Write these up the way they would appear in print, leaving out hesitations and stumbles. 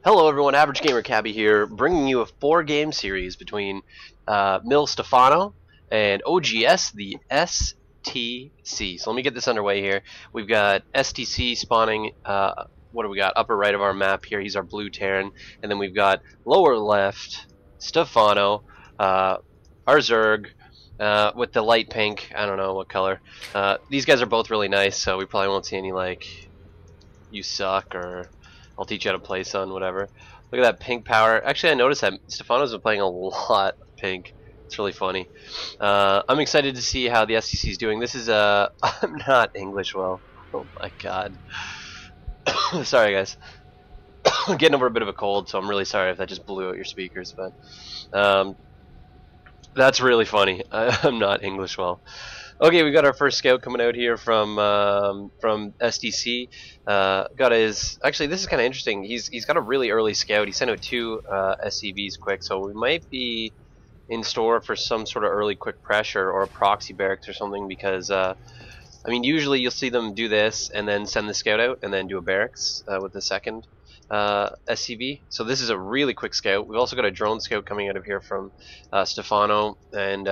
Hello everyone, Average Gamer Cabby here, bringing you a 4-game series between Mil Stefano and OGS, the STC. So let me get this underway here. We've got STC spawning, what do we got, upper right of our map here, he's our blue Terran, and then we've got lower left, Stefano, our Zerg, with the light pink, I don't know what color. These guys are both really nice, so we probably won't see any like, you suck, or I'll teach you how to play, son, whatever. Look at that pink power. Actually, I noticed that Stefano's been playing a lot pink. It's really funny. I'm excited to see how the STC is doing. This is, I'm not English well. Oh my god. Sorry, guys. I'm getting over a bit of a cold, so I'm really sorry if that just blew out your speakers, but that's really funny. I'm not English well. Okay, we got our first scout coming out here from STC. Got his. Actually, this is kind of interesting. He's got a really early scout. He sent out 2 SCVs quick, so we might be in store for some sort of early quick pressure or a proxy barracks or something. Because I mean, usually you'll see them do this and then send the scout out and then do a barracks with the second SCV. So this is a really quick scout. We've also got a drone scout coming out of here from Stefano, and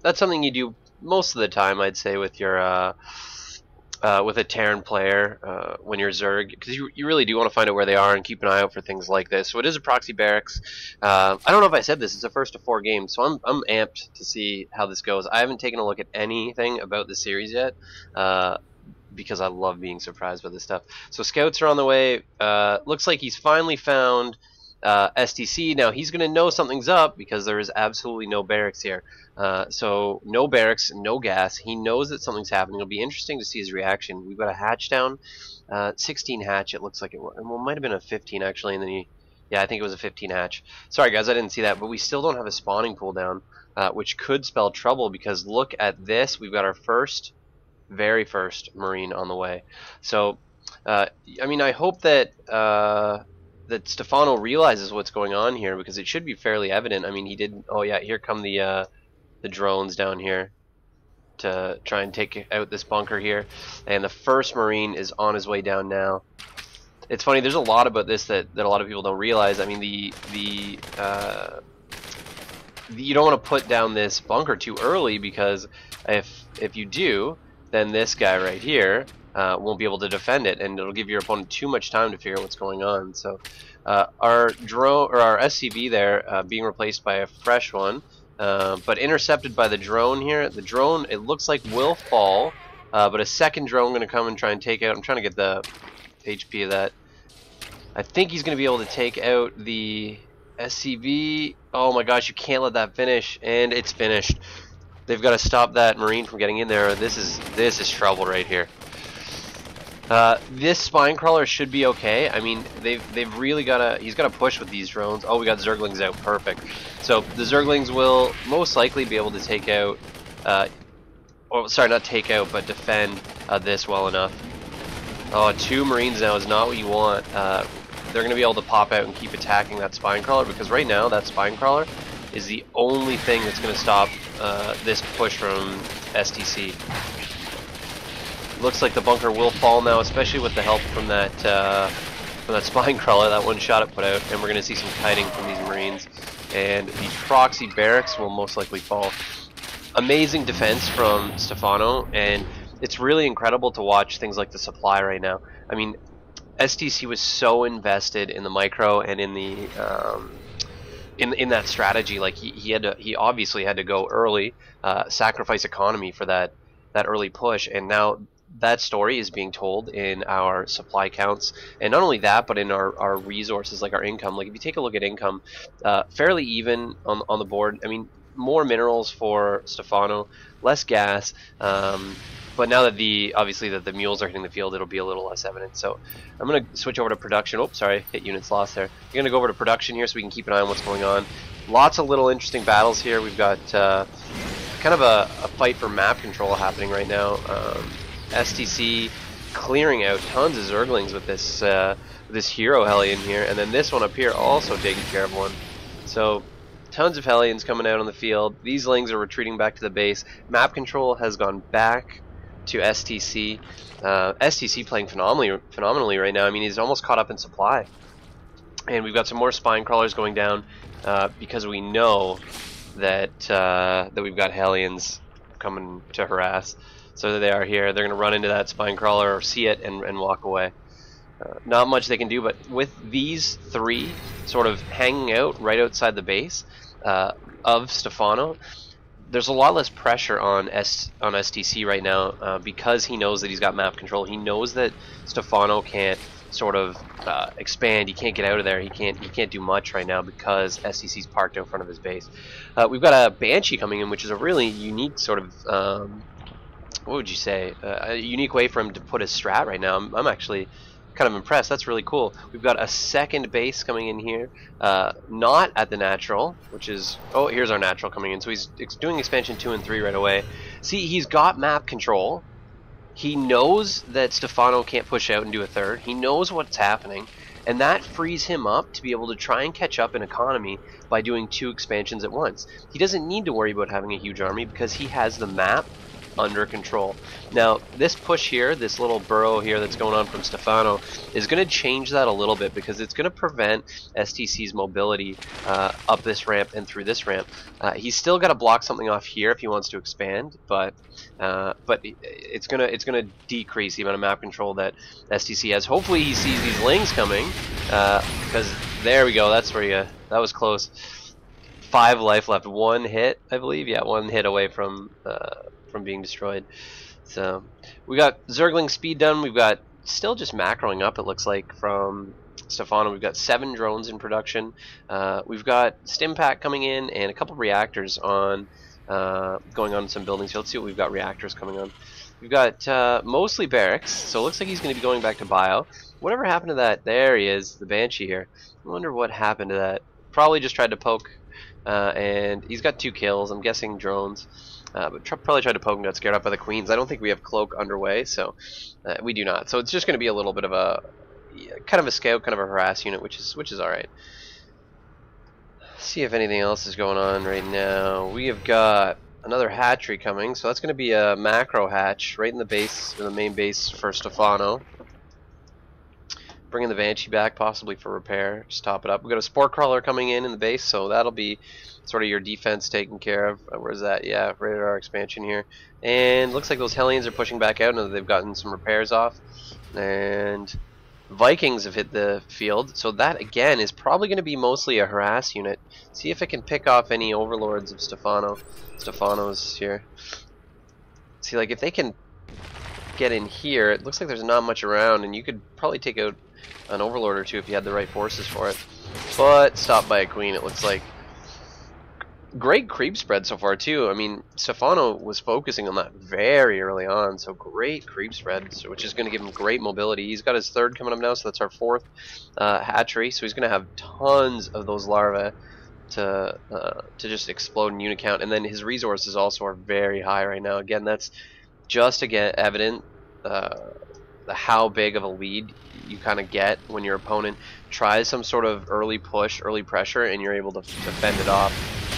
that's something you do most of the time, I'd say, with your with a Terran player when you're Zerg, because you really do want to find out where they are and keep an eye out for things like this. So it is a proxy barracks. I don't know if I said this. It's the first of 4 games, so I'm amped to see how this goes. I haven't taken a look at anything about the series yet, because I love being surprised by this stuff. So scouts are on the way. Looks like he's finally found STC. Now he's going to know something's up because there is absolutely no barracks here. So no barracks, no gas. He knows that something's happening. It'll be interesting to see his reaction. We've got a hatch down, 16 hatch. It looks like it might have been a 15 actually, and then yeah, I think it was a 15 hatch. Sorry guys, I didn't see that, but we still don't have a spawning pool down, which could spell trouble because look at this. We've got our very first Marine on the way. So I mean, I hope that that Stefano realizes what's going on here, because it should be fairly evident. I mean, he did. Oh yeah, here come the drones down here to try and take out this bunker here, and the first Marine is on his way down now. It's funny. There's a lot about this that a lot of people don't realize. I mean, you don't want to put down this bunker too early, because if you do, then this guy right here won't be able to defend it, and it'll give your opponent too much time to figure out what's going on. So our drone, or our SCV there, being replaced by a fresh one, but intercepted by the drone here. The drone, it looks like, will fall, but a second drone going to come and try and take out. I'm trying to get the HP of that. I think he's going to be able to take out the SCV. Oh my gosh, you can't let that finish, and it's finished. They've got to stop that Marine from getting in there. This is trouble right here. This spine crawler should be okay. I mean, they've really he's got to push with these drones. Oh, we got Zerglings out, perfect. So the Zerglings will most likely be able to take out, or sorry, not take out, but defend this well enough. Oh, 2 Marines now is not what you want. They're going to be able to pop out and keep attacking that spine crawler, because right now that spine crawler is the only thing that's going to stop this push from STC. Looks like the bunker will fall now, especially with the help from that spine crawler, that one shot it put out, and we're going to see some kiting from these Marines, and the proxy barracks will most likely fall. Amazing defense from Stefano, and it's really incredible to watch things like the supply right now. I mean, STC was so invested in the micro and in the in that strategy. Like he obviously had to go early, sacrifice economy for that early push, and now that story is being told in our supply counts, and not only that, but in our resources, like our income. Like if you take a look at income, fairly even on the board. I mean, more minerals for Stefano, less gas, but now that obviously the mules are hitting the field, it'll be a little less evident. So I'm going to switch over to production. Oh, sorry, hit units lost there. I'm going to go over to production here so we can keep an eye on what's going on. Lots of little interesting battles here. We've got kind of a fight for map control happening right now. STC clearing out tons of Zerglings with this hero Hellion here, and then this one up here also taking care of one. So tons of Hellions coming out on the field. These Lings are retreating back to the base. Map control has gone back to STC. STC playing phenomenally right now. I mean, he's almost caught up in supply. And we've got some more spine crawlers going down because we know that that we've got Hellions coming to harass. So there they are here. They're going to run into that spine crawler or see it and walk away. Not much they can do, but with these three sort of hanging out right outside the base of Stefano, there's a lot less pressure on STC right now because he knows that he's got map control. He knows that Stefano can't sort of expand. He can't get out of there. He can't do much right now because STC's parked out front of his base. We've got a Banshee coming in, which is a really unique sort of what would you say? A unique way for him to put his strat right now. I'm actually kind of impressed. That's really cool. We've got a second base coming in here, not at the natural, which is, oh, here's our natural coming in. So he's doing expansion 2 and 3 right away. See, he's got map control. He knows that Stefano can't push out and do a third. He knows what's happening, and that frees him up to be able to try and catch up in economy by doing 2 expansions at once. He doesn't need to worry about having a huge army because he has the map under control. Now, this push here, this little burrow here that's going on from Stefano, is going to change that a little bit because it's going to prevent STC's mobility up this ramp and through this ramp. He's still got to block something off here if he wants to expand, but it's gonna decrease the amount of map control that STC has. Hopefully, he sees these lings coming because there we go. That's where that was close. 5 life left. 1 hit, I believe. Yeah, 1 hit away from being destroyed. So we got Zergling speed done. We've got still just macroing up, it looks like, from Stefano. We've got 7 drones in production. We've got Stimpack coming in and a couple reactors on going on some buildings. So let's see what we've got reactors coming on. We've got mostly barracks, so it looks like he's going to be going back to bio. Whatever happened to that? There he is, the Banshee here. I wonder what happened to that. Probably just tried to poke, and he's got 2 kills. I'm guessing drones. But probably tried to poke and got scared off by the queens. I don't think we have cloak underway, so we do not. So it's just going to be a little bit of a kind of a scout, kind of a harass unit, which is all right. See if anything else is going on right now. We have got another hatchery coming, so that's going to be a macro hatch right in the base, in the main base for Stefano. Bringing the Banshee back, possibly for repair. Just top it up. We've got a Sport Crawler coming in the base, so that'll be sort of your defense taken care of. Where's that? Yeah, right at our expansion here. And looks like those Hellions are pushing back out, and they've gotten some repairs off. And Vikings have hit the field, so that again is probably going to be mostly a harass unit. See if it can pick off any overlords of Stefano. Stefano's here. See, like, if they can get in here, it looks like there's not much around, and you could probably take out an overlord or 2 if you had the right forces for it. But stopped by a queen, it looks like. Great creep spread so far too. I mean, Stefano was focusing on that very early on, so great creep spread, which is going to give him great mobility. He's got his 3rd coming up now, so that's our 4th hatchery. So he's going to have tons of those larvae to just explode in unit count, and then his resources also are very high right now. Again, that's just again evident how big of a lead you kind of get when your opponent tries some sort of early push, early pressure, and you're able to fend it off.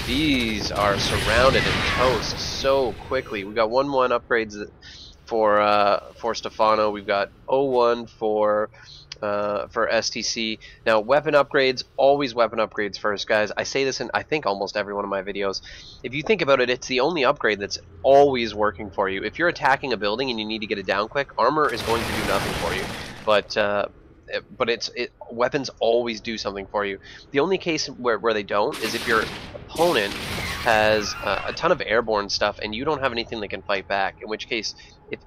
These are surrounded and toast so quickly. We've got 1-1 upgrades for Stefano. We've got 0-1 for STC. Now, weapon upgrades, always weapon upgrades first, guys. I say this in, I think, almost every one of my videos. If you think about it, it's the only upgrade that's always working for you. If you're attacking a building and you need to get it down quick, armor is going to do nothing for you. But weapons always do something for you. The only case where they don't is if your opponent has a ton of airborne stuff and you don't have anything that can fight back, in which case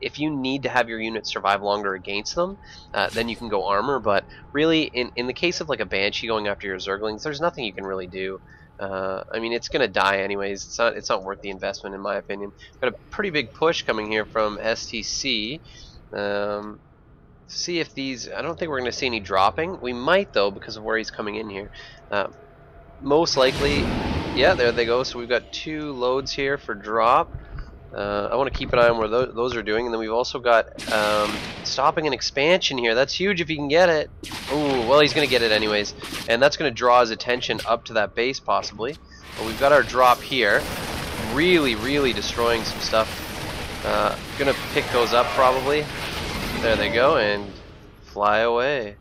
if you need to have your units survive longer against them, then you can go armor. But really, in the case of like a Banshee going after your Zerglings, there's nothing you can really do. I mean, it's gonna die anyways. It's not worth the investment, in my opinion. Got a pretty big push coming here from STC. See if these, I don't think we're going to see any dropping. We might though, because of where he's coming in here. Most likely, yeah, there they go. So we've got 2 loads here for drop. I want to keep an eye on where those are doing. And then we've also got stopping an expansion here. That's huge if he can get it. Ooh, well, he's going to get it anyways. And that's going to draw his attention up to that base possibly. But we've got our drop here. Really, really destroying some stuff. Going to pick those up probably. There they go, and fly away.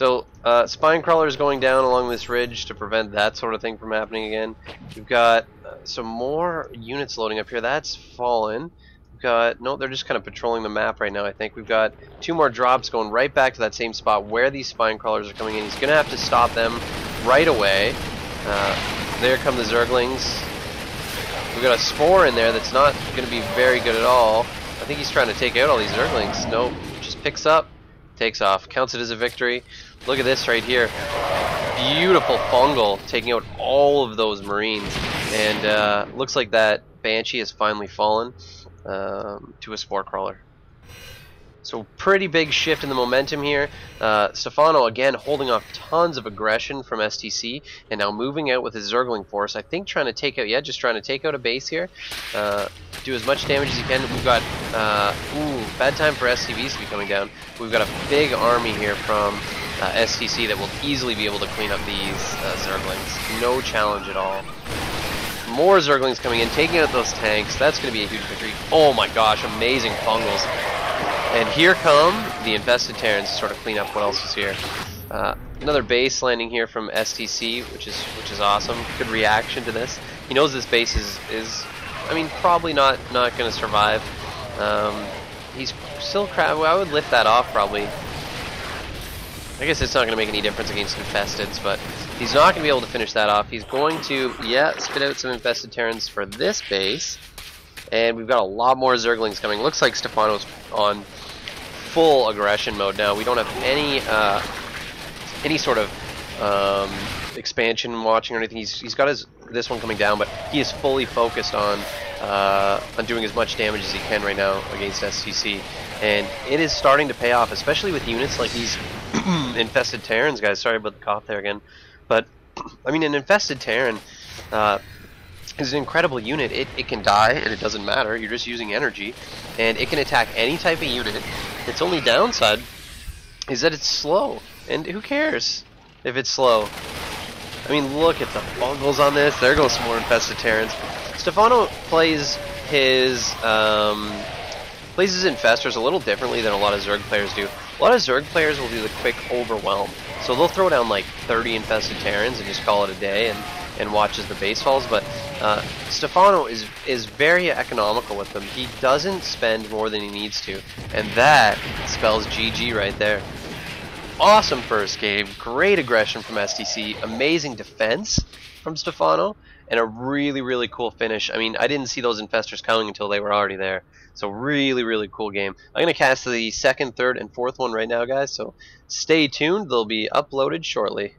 So, spine crawlers going down along this ridge to prevent that sort of thing from happening again. We've got some more units loading up here. That's fallen. We've got, no, they're just kind of patrolling the map right now, I think. We've got 2 more drops going right back to that same spot where these spine crawlers are coming in. He's going to have to stop them right away. There come the Zerglings. We've got a Spore in there that's not going to be very good at all. I think he's trying to take out all these Zerglings. Nope, just picks up, takes off, counts it as a victory. Look at this right here. Beautiful fungal taking out all of those Marines. And looks like that Banshee has finally fallen to a Spore Crawler. So pretty big shift in the momentum here. Stefano again holding off tons of aggression from STC and now moving out with his Zergling force. I think trying to take out, yeah, just trying to take out a base here. Do as much damage as he can. We've got, bad time for SCVs to be coming down. We've got a big army here from STC that will easily be able to clean up these Zerglings. No challenge at all. More Zerglings coming in, taking out those tanks. That's going to be a huge victory. Oh my gosh, amazing fungals. And here come the infested Terrans to sort of clean up what else is here. Another base landing here from STC, which is awesome. Good reaction to this. He knows this base is I mean, probably not going to survive. He's still I would lift that off probably. I guess it's not going to make any difference against infesteds, but he's not going to be able to finish that off. He's going to, yeah, spit out some infested Terrans for this base. And we've got a lot more Zerglings coming. Looks like Stefano's on full aggression mode now. We don't have any sort of expansion watching or anything. He's got this one coming down, but he is fully focused on doing as much damage as he can right now against STC. And it is starting to pay off, especially with units like these infested Terrans, guys. Sorry about the cough there again. But, I mean, an infested Terran is an incredible unit. It can die, and it doesn't matter. You're just using energy. And it can attack any type of unit. Its only downside is that it's slow. And who cares if it's slow? I mean, look at the bungles on this. There goes some more infested Terrans. Stefano plays his infestors a little differently than a lot of Zerg players do. A lot of Zerg players will do the quick overwhelm. So they'll throw down like 30 infested Terrans and just call it a day and watch as the base falls. But Stefano is very economical with them. He doesn't spend more than he needs to. And that spells GG right there. Awesome first game, great aggression from STC, amazing defense from Stefano, and a really, really cool finish. I mean, I didn't see those infestors coming until they were already there. So really, really cool game. I'm going to cast the second, third, and fourth one right now, guys, so stay tuned. They'll be uploaded shortly.